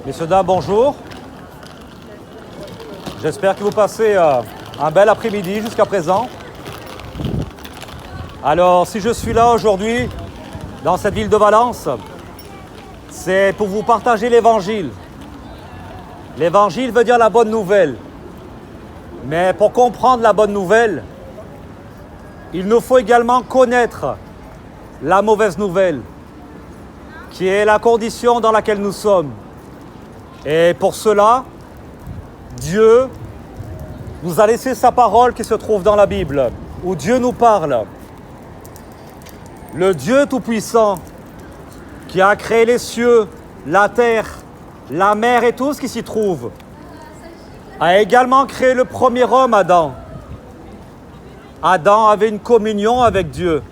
Messieurs, dames, bonjour. J'espère que vous passez un bel après-midi jusqu'à présent. Alors, si je suis là aujourd'hui, dans cette ville de Valence, c'est pour vous partager l'Évangile. L'Évangile veut dire la bonne nouvelle. Mais pour comprendre la bonne nouvelle, il nous faut également connaître la mauvaise nouvelle, qui est la condition dans laquelle nous sommes. Et pour cela, Dieu nous a laissé sa parole qui se trouve dans la Bible, où Dieu nous parle. Le Dieu Tout-Puissant, qui a créé les cieux, la terre, la mer et tout ce qui s'y trouve, a également créé le premier homme, Adam. Adam avait une communion avec Dieu.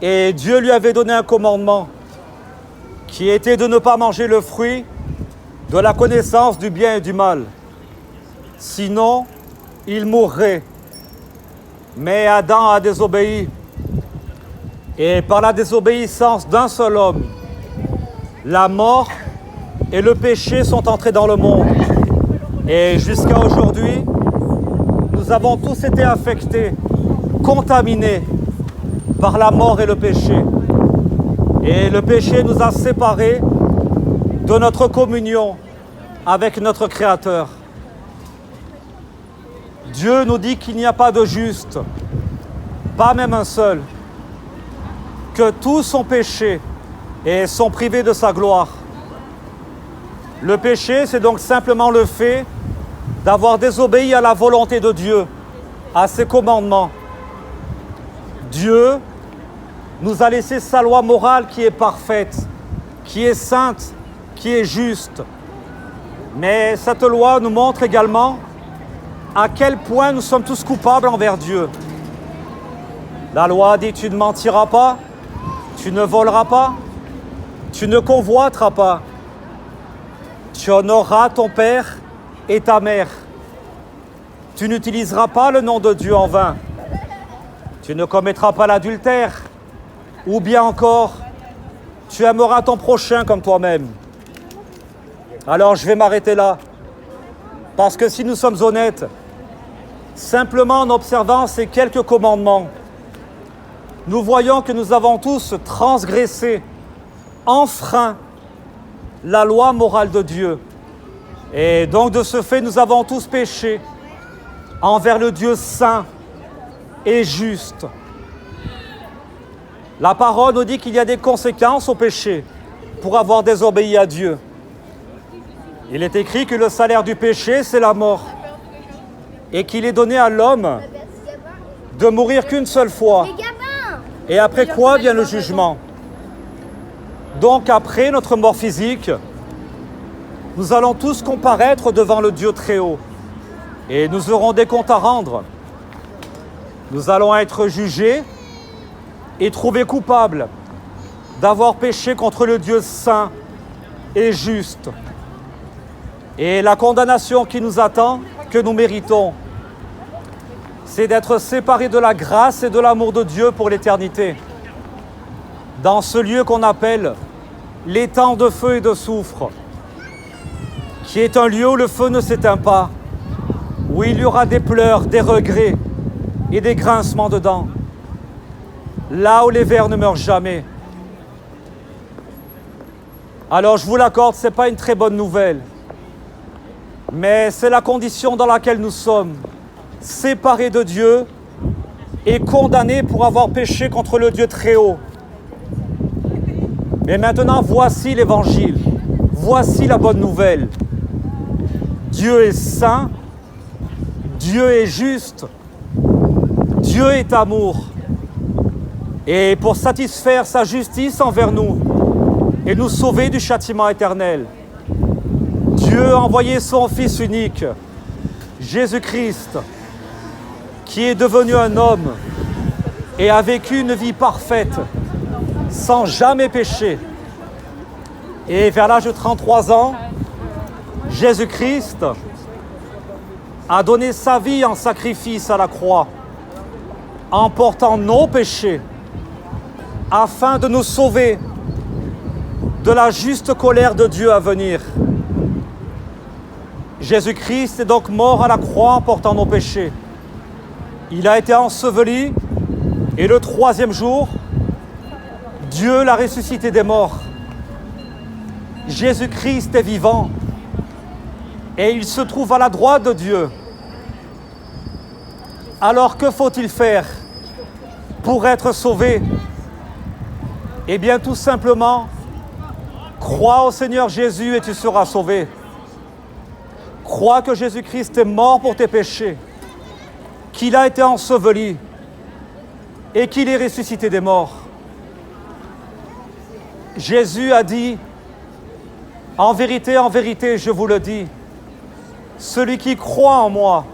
Et Dieu lui avait donné un commandement, qui était de ne pas manger le fruit de la connaissance du bien et du mal. Sinon, il mourrait. Mais Adam a désobéi. Et par la désobéissance d'un seul homme, la mort et le péché sont entrés dans le monde. Et jusqu'à aujourd'hui, nous avons tous été affectés, contaminés par la mort et le péché. Et le péché nous a séparés de notre communion avec notre Créateur. Dieu nous dit qu'il n'y a pas de juste, pas même un seul, que tous sont péchés et sont privés de sa gloire. Le péché, c'est donc simplement le fait d'avoir désobéi à la volonté de Dieu, à ses commandements. Dieu nous a laissé sa loi morale qui est parfaite, qui est sainte, qui est juste. Mais cette loi nous montre également à quel point nous sommes tous coupables envers Dieu. La loi dit: tu ne mentiras pas, tu ne voleras pas, tu ne convoiteras pas, tu honoreras ton père et ta mère, tu n'utiliseras pas le nom de Dieu en vain, tu ne commettras pas l'adultère, ou bien encore, tu aimeras ton prochain comme toi-même. Alors je vais m'arrêter là, parce que si nous sommes honnêtes, simplement en observant ces quelques commandements, nous voyons que nous avons tous transgressé, enfreint la loi morale de Dieu. Et donc de ce fait, nous avons tous péché envers le Dieu saint et juste. La parole nous dit qu'il y a des conséquences au péché pour avoir désobéi à Dieu. Il est écrit que le salaire du péché, c'est la mort. Et qu'il est donné à l'homme de mourir qu'une seule fois. Et après quoi vient le jugement. Donc après notre mort physique, nous allons tous comparaître devant le Dieu très haut. Et nous aurons des comptes à rendre. Nous allons être jugés et trouvés coupables d'avoir péché contre le Dieu saint et juste. Et la condamnation qui nous attend, que nous méritons, c'est d'être séparés de la grâce et de l'amour de Dieu pour l'éternité, dans ce lieu qu'on appelle l'étang de feu et de soufre, qui est un lieu où le feu ne s'éteint pas, où il y aura des pleurs, des regrets et des grincements de dents, là où les vers ne meurent jamais. Alors je vous l'accorde, ce n'est pas une très bonne nouvelle, mais c'est la condition dans laquelle nous sommes, séparés de Dieu et condamnés pour avoir péché contre le Dieu très haut. Mais maintenant, voici l'Évangile, voici la bonne nouvelle. Dieu est saint, Dieu est juste, Dieu est amour. Et pour satisfaire sa justice envers nous et nous sauver du châtiment éternel, Dieu a envoyé son Fils unique, Jésus-Christ, qui est devenu un homme et a vécu une vie parfaite, sans jamais pécher. Et vers l'âge de 33 ans, Jésus-Christ a donné sa vie en sacrifice à la croix, en portant nos péchés, afin de nous sauver de la juste colère de Dieu à venir. Jésus-Christ est donc mort à la croix en portant nos péchés. Il a été enseveli et le troisième jour, Dieu l'a ressuscité des morts. Jésus-Christ est vivant et il se trouve à la droite de Dieu. Alors que faut-il faire pour être sauvé? Eh bien tout simplement, crois au Seigneur Jésus et tu seras sauvé. Crois que Jésus-Christ est mort pour tes péchés, qu'il a été enseveli et qu'il est ressuscité des morts. Jésus a dit, en vérité, je vous le dis, celui qui croit en moi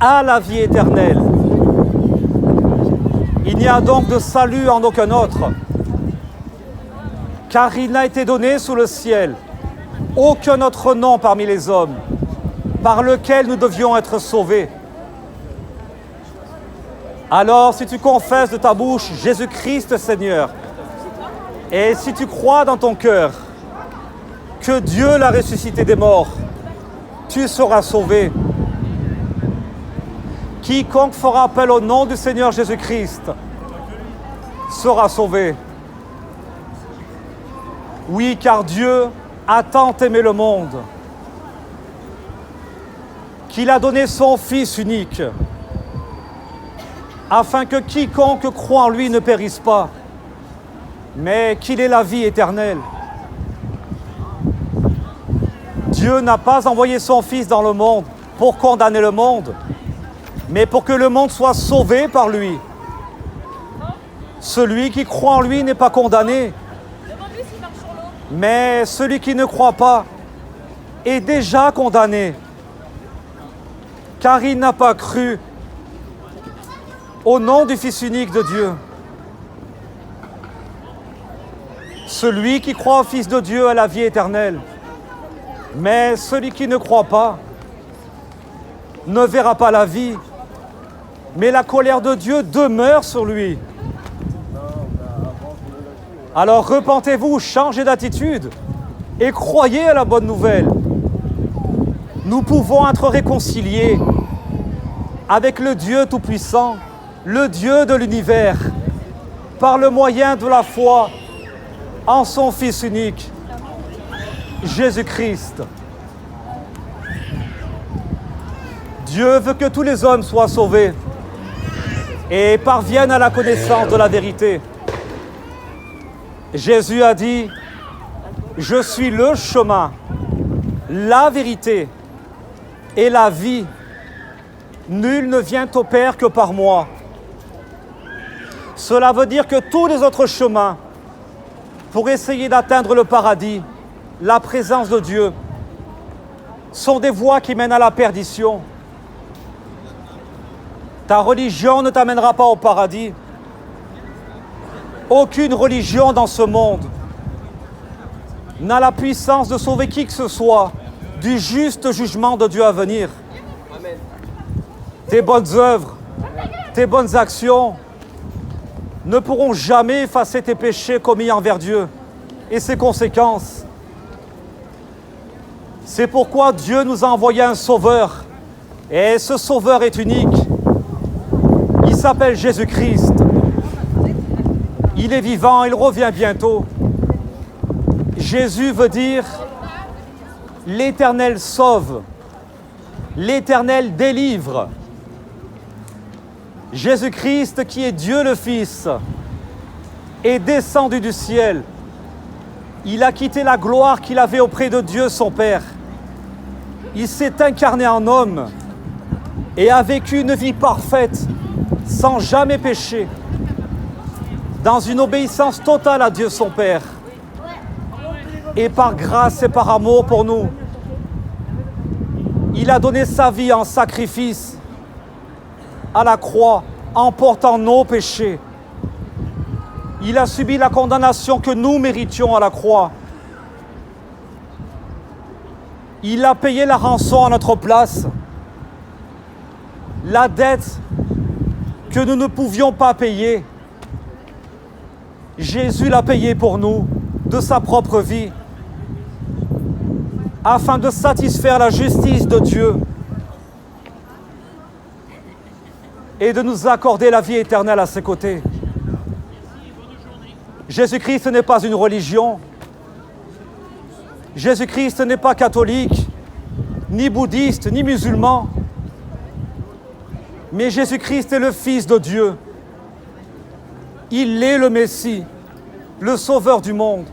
a la vie éternelle. Il n'y a donc de salut en aucun autre, car il n'a été donné sous le ciel aucun autre nom parmi les hommes par lequel nous devions être sauvés. Alors, si tu confesses de ta bouche Jésus-Christ Seigneur, et si tu crois dans ton cœur que Dieu l'a ressuscité des morts, tu seras sauvé. Quiconque fera appel au nom du Seigneur Jésus-Christ sera sauvé. Oui, car Dieu a tant aimé le monde qu'il a donné son Fils unique, afin que quiconque croit en lui ne périsse pas, mais qu'il ait la vie éternelle. Dieu n'a pas envoyé son Fils dans le monde pour condamner le monde, mais pour que le monde soit sauvé par lui. Celui qui croit en lui n'est pas condamné, mais celui qui ne croit pas est déjà condamné, car il n'a pas cru au nom du Fils unique de Dieu. Celui qui croit au Fils de Dieu a la vie éternelle, mais celui qui ne croit pas ne verra pas la vie, mais la colère de Dieu demeure sur lui. Alors repentez-vous, changez d'attitude et croyez à la bonne nouvelle. Nous pouvons être réconciliés avec le Dieu Tout-Puissant, le Dieu de l'univers, par le moyen de la foi en son Fils unique, Jésus-Christ. Dieu veut que tous les hommes soient sauvés et parviennent à la connaissance de la vérité. Jésus a dit, « Je suis le chemin, la vérité et la vie. Nul ne vient au Père que par moi. » Cela veut dire que tous les autres chemins pour essayer d'atteindre le paradis, la présence de Dieu, sont des voies qui mènent à la perdition. Ta religion ne t'amènera pas au paradis. Aucune religion dans ce monde n'a la puissance de sauver qui que ce soit du juste jugement de Dieu à venir. Amen. Tes bonnes œuvres, tes bonnes actions ne pourront jamais effacer tes péchés commis envers Dieu et ses conséquences. C'est pourquoi Dieu nous a envoyé un sauveur, et ce sauveur est unique. Il s'appelle Jésus-Christ. Il est vivant, il revient bientôt. Jésus veut dire l'Éternel sauve, l'Éternel délivre. Jésus-Christ, qui est Dieu le Fils, est descendu du ciel. Il a quitté la gloire qu'il avait auprès de Dieu son Père. Il s'est incarné en homme et a vécu une vie parfaite, sans jamais pécher, dans une obéissance totale à Dieu son Père. Et par grâce et par amour pour nous, il a donné sa vie en sacrifice à la croix en portant nos péchés. Il a subi la condamnation que nous méritions à la croix. Il a payé la rançon à notre place, la dette que nous ne pouvions pas payer. Jésus l'a payé pour nous. de sa propre vie, afin de satisfaire la justice de Dieu et de nous accorder la vie éternelle à ses côtés. Jésus-Christ n'est pas une religion. Jésus-Christ n'est pas catholique, ni bouddhiste, ni musulman. Mais Jésus-Christ est le Fils de Dieu. Il est le Messie, le Sauveur du monde,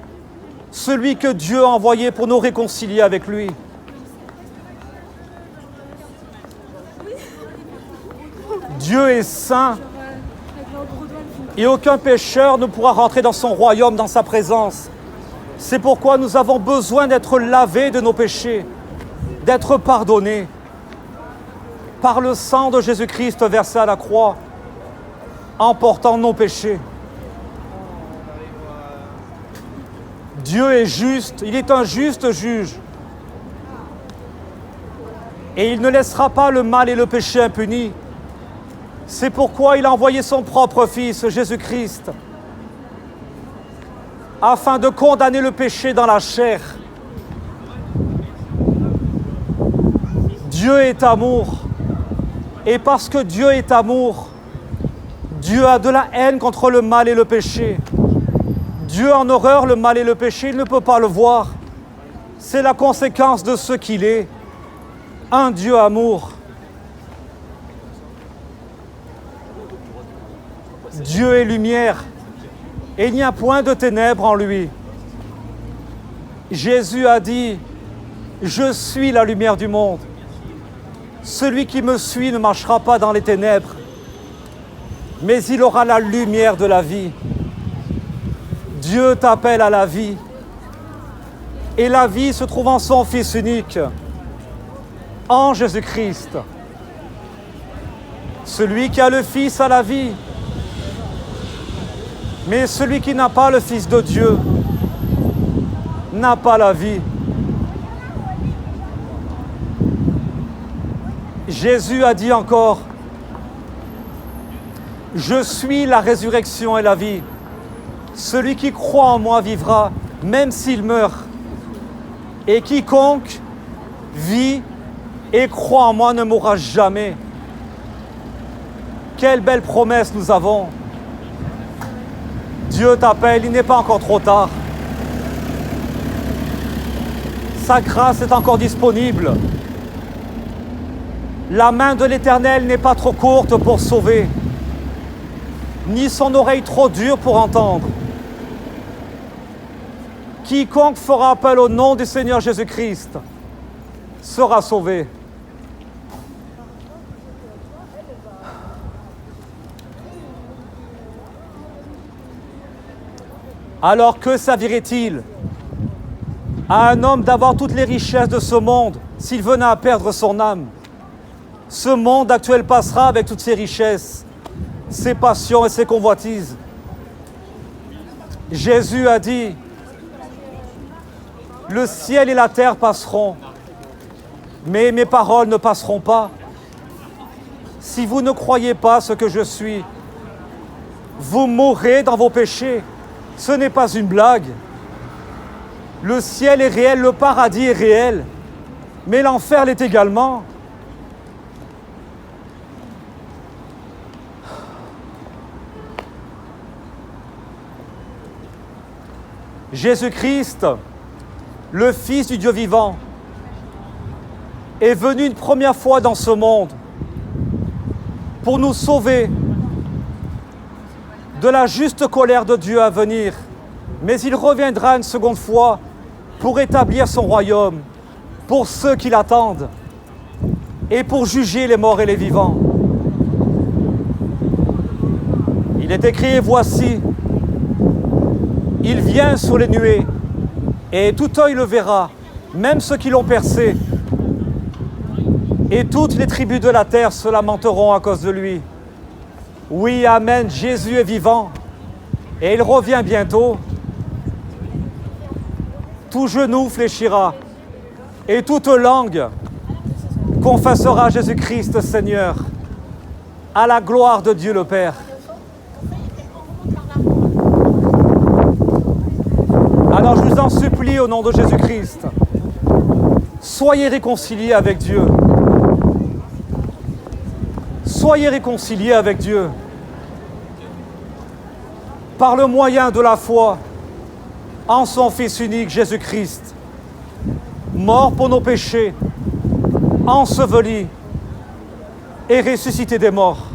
celui que Dieu a envoyé pour nous réconcilier avec lui. Dieu est saint et aucun pécheur ne pourra rentrer dans son royaume, dans sa présence. C'est pourquoi nous avons besoin d'être lavés de nos péchés, d'être pardonnés par le sang de Jésus-Christ versé à la croix, en portant nos péchés. Dieu est juste, il est un juste juge. Et il ne laissera pas le mal et le péché impunis. C'est pourquoi il a envoyé son propre Fils, Jésus-Christ, afin de condamner le péché dans la chair. Dieu est amour. Et parce que Dieu est amour, Dieu a de la haine contre le mal et le péché. Dieu en horreur le mal et le péché, il ne peut pas le voir. C'est la conséquence de ce qu'il est, un Dieu amour. Dieu est lumière, et il n'y a point de ténèbres en lui. Jésus a dit, « Je suis la lumière du monde. Celui qui me suit ne marchera pas dans les ténèbres, mais il aura la lumière de la vie. » Dieu t'appelle à la vie, et la vie se trouve en son Fils unique, en Jésus-Christ. Celui qui a le Fils a la vie, mais celui qui n'a pas le Fils de Dieu n'a pas la vie. Jésus a dit encore, « Je suis la résurrection et la vie. Celui qui croit en moi vivra, même s'il meurt. Et quiconque vit et croit en moi ne mourra jamais. » Quelle belle promesse nous avons. Dieu t'appelle, il n'est pas encore trop tard. Sa grâce est encore disponible. La main de l'Éternel n'est pas trop courte pour sauver, ni son oreille trop dure pour entendre. Quiconque fera appel au nom du Seigneur Jésus-Christ sera sauvé. Alors que servirait-il à un homme d'avoir toutes les richesses de ce monde s'il venait à perdre son âme? Ce monde actuel passera avec toutes ses richesses, ses passions et ses convoitises. Jésus a dit, « Le ciel et la terre passeront, mais mes paroles ne passeront pas. Si vous ne croyez pas ce que je suis, vous mourrez dans vos péchés. » Ce n'est pas une blague. Le ciel est réel, le paradis est réel, mais l'enfer l'est également. Jésus-Christ, le Fils du Dieu vivant, est venu une première fois dans ce monde pour nous sauver de la juste colère de Dieu à venir, mais il reviendra une seconde fois pour établir son royaume pour ceux qui l'attendent et pour juger les morts et les vivants. Il est écrit, « Voici, il vient sur les nuées, et tout œil le verra, même ceux qui l'ont percé, et toutes les tribus de la terre se lamenteront à cause de lui. » Oui, amen, Jésus est vivant et il revient bientôt. Tout genou fléchira et toute langue confessera Jésus-Christ Seigneur, à la gloire de Dieu le Père. Alors prie au nom de Jésus-Christ. Soyez réconciliés avec Dieu. Soyez réconciliés avec Dieu. Par le moyen de la foi en son Fils unique Jésus-Christ, mort pour nos péchés, enseveli et ressuscité des morts.